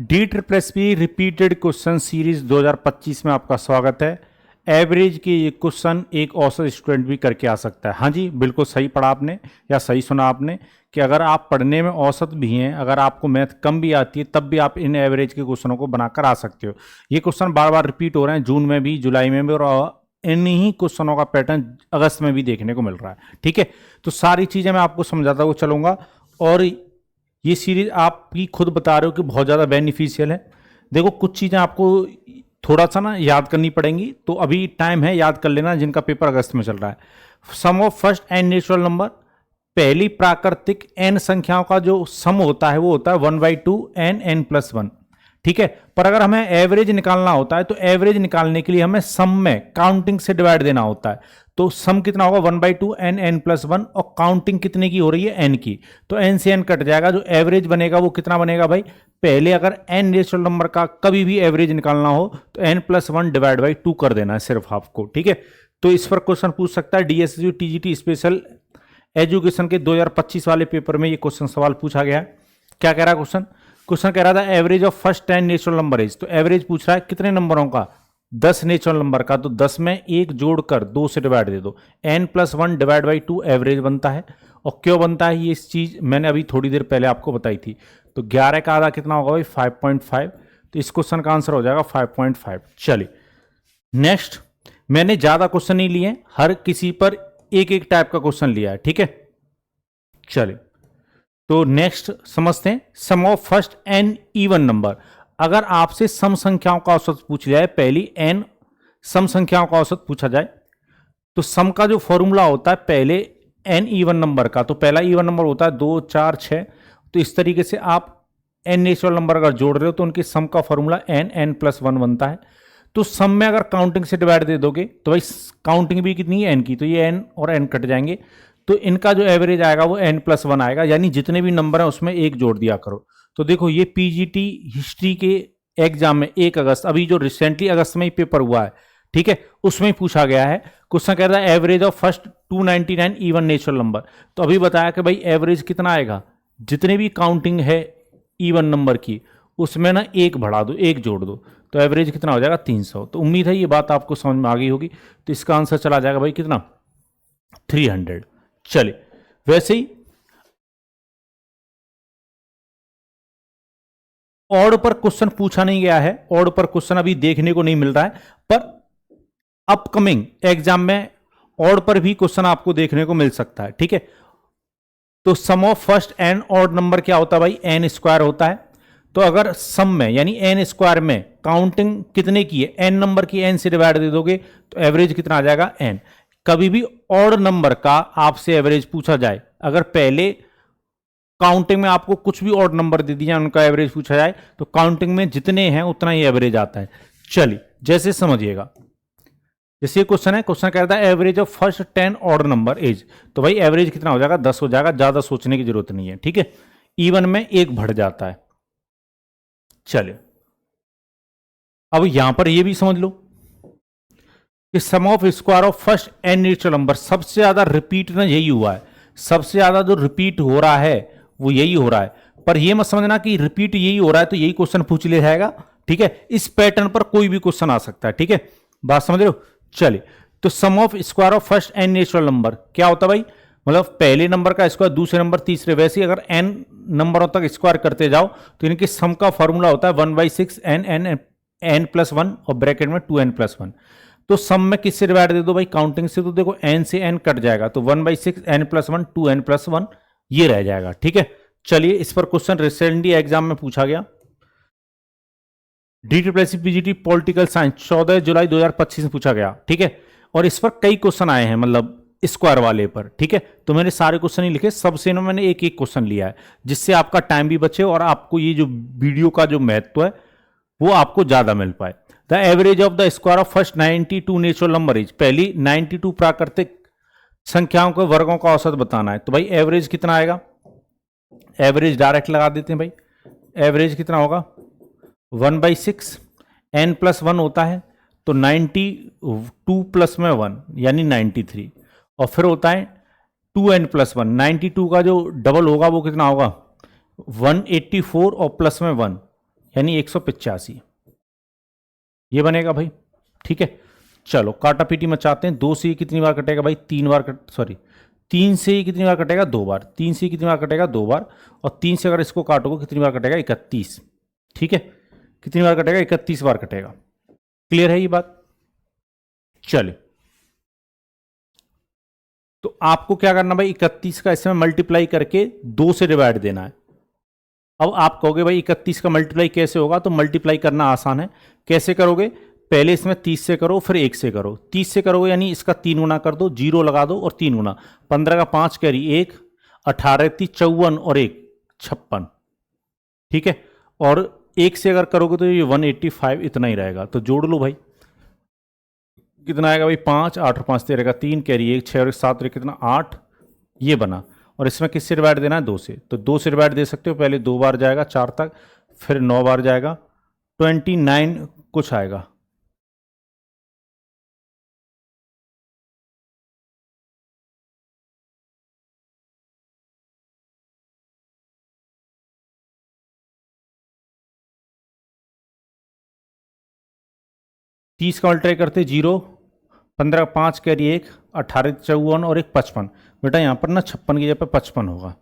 DSSP repeated question series 2025 में आपका स्वागत है। एवरेज के ये क्वेश्चन एक औसत स्टूडेंट भी करके आ सकता है। हाँ जी, बिल्कुल सही पढ़ा आपने या सही सुना आपने कि अगर आप पढ़ने में औसत भी हैं, अगर आपको मैथ कम भी आती है, तब भी आप इन एवरेज के क्वेश्चनों को बनाकर आ सकते हो। ये क्वेश्चन बार बार रिपीट हो रहे हैं, जून में भी, जुलाई में भी, और इन्हीं क्वेश्चनों का पैटर्न अगस्त में भी देखने को मिल रहा है। ठीक है, तो सारी चीज़ें मैं आपको समझाता हुआ चलूँगा और ये सीरीज आप भी खुद बता रहे हो कि बहुत ज़्यादा बेनिफिशियल है। देखो, कुछ चीज़ें आपको थोड़ा सा ना याद करनी पड़ेंगी, तो अभी टाइम है, याद कर लेना जिनका पेपर अगस्त में चल रहा है। Sum of first n natural number, पहली प्राकृतिक एन संख्याओं का जो सम होता है वो होता है 1/2 n+1। ठीक है, पर अगर हमें एवरेज निकालना होता है तो एवरेज निकालने के लिए हमें सम में काउंटिंग से डिवाइड देना होता है। तो सम कितना होगा 1/2 n+1, और काउंटिंग कितने की हो रही है, n की, तो n से n कट जाएगा। जो एवरेज बनेगा वो कितना बनेगा भाई, पहले अगर n नेचुरल नंबर का कभी भी एवरेज निकालना हो तो n+1/2 कर देना है सिर्फ आपको। ठीक है, तो इस पर क्वेश्चन पूछ सकता है। DSSP TGT स्पेशल एजुकेशन के 2025 वाले पेपर में ये क्वेश्चन सवाल पूछा गया है। क्या कह रहा है क्वेश्चन? क्वेश्चन कह रहा था average of first 10 natural number is, तो एवरेज पूछ रहा है कितने नंबरों का, 10 नेचुरल नंबर का। तो 10 में 1 जोड़कर 2 से डिवाइड दे दो, n+1/2 एवरेज बनता है। और क्यों बनता है ये इस चीज मैंने अभी थोड़ी देर पहले आपको बताई थी। तो 11 का आधा कितना होगा भाई, 5.5। तो इस क्वेश्चन का आंसर हो जाएगा 5.5। चलिए नेक्स्ट, मैंने ज्यादा क्वेश्चन नहीं लिए, हर किसी पर एक एक टाइप का क्वेश्चन लिया है। ठीक है, चलिए तो नेक्स्ट समझते हैं। Sum of first n even number, अगर आपसे सम संख्याओं का औसत पूछ जाए, पहली एन सम संख्याओं का औसत पूछा जाए, तो सम का जो फॉर्मूला होता है पहले एन इवन नंबर का, तो पहला इवन नंबर होता है 2, 4, 6। तो इस तरीके से आप एन नेचुरल नंबर अगर जोड़ रहे हो तो उनके सम का फॉर्मूला n+1 बनता है। तो सम में अगर काउंटिंग से डिवाइड दे दोगे तो भाई काउंटिंग भी कितनी है, एन की, तो ये एन और एन कट जाएंगे। तो इनका जो एवरेज आएगा वो n+1 आएगा, यानी जितने भी नंबर हैं उसमें एक जोड़ दिया करो। तो देखो ये पीजीटी हिस्ट्री के एग्जाम में 1 अगस्त, अभी जो रिसेंटली अगस्त में ही पेपर हुआ है, ठीक है, उसमें ही पूछा गया है। क्वेश्चन कह रहा है average of first 299 even natural number. तो अभी बताया कि भाई एवरेज कितना आएगा, जितने भी काउंटिंग है इवन नंबर की उसमें ना 1 बढ़ा दो, 1 जोड़ दो, तो एवरेज कितना हो जाएगा 300। तो उम्मीद है ये बात आपको समझ में आ गई होगी। तो इसका आंसर चला जाएगा भाई कितना, 300। चलिए वैसे ही ऑड पर क्वेश्चन पूछा नहीं गया है, ऑड पर क्वेश्चन अभी देखने को नहीं मिल रहा है, पर अपकमिंग एग्जाम में ऑड पर भी क्वेश्चन आपको देखने को मिल सकता है। ठीक है, तो sum of first n odd number क्या होता है भाई, एन स्क्वायर होता है। तो अगर सम में यानी एन स्क्वायर में काउंटिंग कितने की है, एन नंबर की, एन से डिवाइड दे दोगे तो एवरेज कितना आ जाएगा, एन। कभी भी ऑड नंबर का आपसे एवरेज पूछा जाए, अगर पहले काउंटिंग में आपको कुछ भी ऑड नंबर दे दिया उनका एवरेज पूछा जाए, तो काउंटिंग में जितने हैं उतना ही एवरेज आता है। चलिए जैसे समझिएगा, जैसे क्वेश्चन है, क्वेश्चन कहता है average of first 10 odd number is, तो भाई एवरेज कितना हो जाएगा, 10 हो जाएगा, ज्यादा सोचने की जरूरत नहीं है। ठीक है, इवन में 1 बढ़ जाता है। चलिए अब यहां पर ये भी समझ लो कि sum of square of first n natural number, सबसे ज्यादा रिपीट ना यही हुआ है, सबसे ज्यादा जो रिपीट हो रहा है वो यही हो रहा है। पर ये मत समझना कि रिपीट यही हो रहा है तो यही क्वेश्चन पूछ लिया जाएगा। ठीक है, इस पैटर्न पर कोई भी क्वेश्चन आ सकता है। ठीक है, बात समझ रहे हो? चलिए, तो sum of square of first n natural number क्या होता है भाई, मतलब पहले नंबर का स्क्वायर, दूसरे नंबर, तीसरे, वैसे ही अगर एन नंबरों तक स्क्वायर करते जाओ तो इनके सम का फॉर्मूला होता है 1/6 n+1 और ब्रैकेट में 2n+1। तो सम में किससे डिवाइड दे दो भाई, काउंटिंग से। तो देखो n से n कट जाएगा, तो 1/6 n+1 2n+1 ये रह जाएगा। ठीक है, चलिए इस पर क्वेश्चन रिसेंटली एग्जाम में पूछा गया, DSSP PGT पॉलिटिकल साइंस 14 जुलाई 2025 में पूछा गया। ठीक है, और इस पर कई क्वेश्चन आए हैं, मतलब स्क्वायर वाले पर। ठीक है, तो मैंने सारे क्वेश्चन नहीं लिखे, सबसे ना मैंने एक एक क्वेश्चन लिया है, जिससे आपका टाइम भी बचे और आपको ये जो वीडियो का जो महत्व है वो आपको ज्यादा मिल पाए। The average of the square of first 92 natural number is, पहली 92 प्राकृतिक संख्याओं के वर्गों का औसत बताना है। तो भाई एवरेज कितना आएगा, एवरेज डायरेक्ट लगा देते हैं भाई, एवरेज कितना होगा 1/6 n+1 होता है, तो 92 प्लस में 1 यानी 93, और फिर होता है 2n+1, 92 का जो डबल होगा वो कितना होगा 184 और प्लस में 1 यानी 185 ये बनेगा भाई। ठीक है, चलो काटा पीटी मचाते हैं। 2 से ये कितनी बार कटेगा भाई? 3 बार सॉरी 3 से ये कितनी बार कटेगा? 2 बार। 3 से कितनी बार कटेगा? 2 बार। और 3 से अगर इसको काटोगे कितनी बार कटेगा? 31। ठीक है, कितनी बार कटेगा? 31 बार कटेगा। क्लियर है ये बात? चलिए, तो आपको क्या करना भाई, 31 का इसमें मल्टीप्लाई करके 2 से डिवाइड देना है। अब आप कहोगे भाई 31 का मल्टीप्लाई कैसे होगा? तो मल्टीप्लाई करना आसान है। कैसे करोगे? पहले इसमें 30 से करो, फिर 1 से करो। 30 से करोगे यानी इसका 3 गुना कर दो, 0 लगा दो और 3 गुना। 15 का 5 कैरी 1, 18 30 54 और 1 56। ठीक है, और 1 से अगर करोगे तो ये 185 इतना ही रहेगा। तो जोड़ लो भाई, कितना आएगा भाई? 5 8 और 5 13 का 3 कैरी 1 6 और 7 कितना 8 ये बना। और इसमें किससे डिवाइड देना है? 2 से। तो 2 से डिवाइड दे सकते हो। पहले 2 बार जाएगा 4 तक, फिर 9 बार जाएगा, 29 कुछ आएगा। तीस का मल्टीप्लाई करते 0, 15 5 कैरी 1, 18 54 और 1 55। बेटा यहाँ पर ना 56 की जगह पे 55 होगा।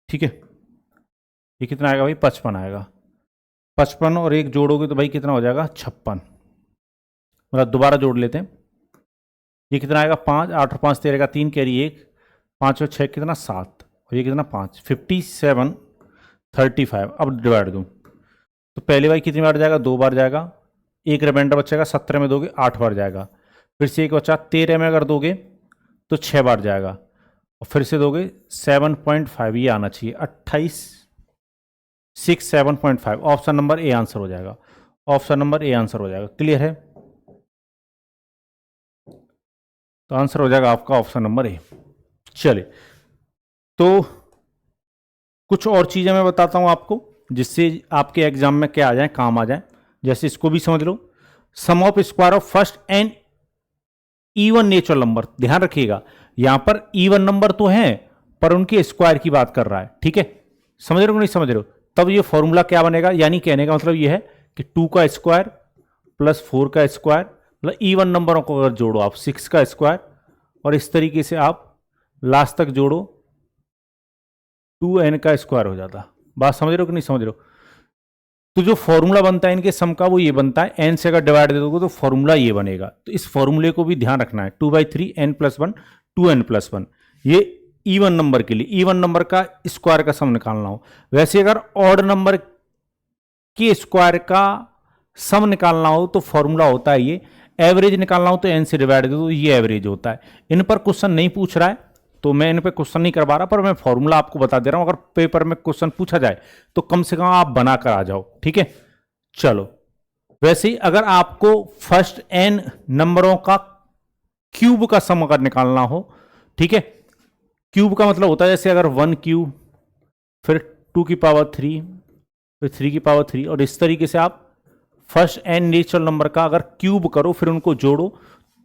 ठीक है, ये कितना आएगा भाई? 55 आएगा। 55 और 1 जोड़ोगे तो भाई कितना हो जाएगा? 56। मतलब दोबारा जोड़ लेते हैं। ये कितना आएगा? 5 8 और 5 13 का 3 कैरी 1, 5 और 6 कितना 7 और ये कितना 5 57 35। अब डिवाइड दूँ तो पहले भाई कितनी बार जाएगा? 2 बार जाएगा। एक रिमाइंडर बचेगा, 17 में दोगे 8 बार जाएगा। फिर से एक बचा 13 में अगर दोगे तो 6 बार जाएगा। और फिर से दोगे 7.5 ये आना चाहिए, 28 6 7.5। ऑप्शन नंबर ए आंसर हो जाएगा। ऑप्शन नंबर ए आंसर हो जाएगा। क्लियर है? तो आंसर हो जाएगा आपका ऑप्शन नंबर ए। चलिए, तो कुछ और चीज़ें मैं बताता हूं आपको जिससे आपके एग्जाम में क्या आ जाए, काम आ जाए। जैसे इसको भी समझ लो, sum of square of first and even natural number. ध्यान रखिएगा, यहां पर इवन नंबर तो है पर उनके स्क्वायर की बात कर रहा है। ठीक है, समझ रहे हो नहीं समझ रहे हो? तब ये फॉर्मूला क्या बनेगा, यानी कहने का मतलब ये है कि 2 का स्क्वायर प्लस 4 का स्क्वायर, मतलब इवन नंबरों को अगर जोड़ो आप 6 का स्क्वायर और इस तरीके से आप लास्ट तक जोड़ो 2n का स्क्वायर हो जाता। बात समझ रहे हो कि नहीं समझ रहे हो? तो जो फॉर्मूला बनता है इनके सम का वो ये बनता है, n से अगर डिवाइड दे दोगे तो फॉर्मूला ये बनेगा। तो इस फॉर्मूले को भी ध्यान रखना है। 2/3 n + 1 2n + 1 ये इवन नंबर के लिए, इवन नंबर का स्क्वायर का सम निकालना हो। वैसे अगर ऑड नंबर के स्क्वायर का सम निकालना हो तो फॉर्मूला होता है ये। एवरेज निकालना हो तो n से डिवाइड दे दो, ये एवरेज होता है। इन पर क्वेश्चन नहीं पूछ रहा है तो मैं इन पे क्वेश्चन नहीं करवा रहा, पर मैं फॉर्मूला आपको बता दे रहा हूं। अगर पेपर में क्वेश्चन पूछा जाए तो कम से कम आप बना कर आ जाओ। ठीक है, चलो। वैसे ही अगर आपको फर्स्ट n नंबरों का क्यूब का सम अगर निकालना हो, ठीक है, क्यूब का मतलब होता है जैसे अगर 1 क्यूब, फिर 2 की पावर 3, फिर 3 की पावर 3, और इस तरीके से आप फर्स्ट n नेचुरल नंबर का अगर क्यूब करो फिर उनको जोड़ो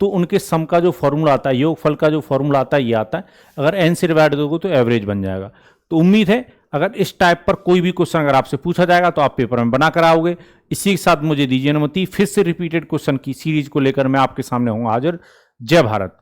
तो उनके सम का जो फॉर्मूला आता है, योगफल का जो फॉर्मूला आता है ये आता है। अगर n से डिवाइड दोगे तो एवरेज बन जाएगा। तो उम्मीद है अगर इस टाइप पर कोई भी क्वेश्चन अगर आपसे पूछा जाएगा तो आप पेपर में बना कर आओगे। इसी के साथ मुझे दीजिए अनुमति, फिर से रिपीटेड क्वेश्चन की सीरीज को लेकर मैं आपके सामने हूं हाजिर। जय भारत।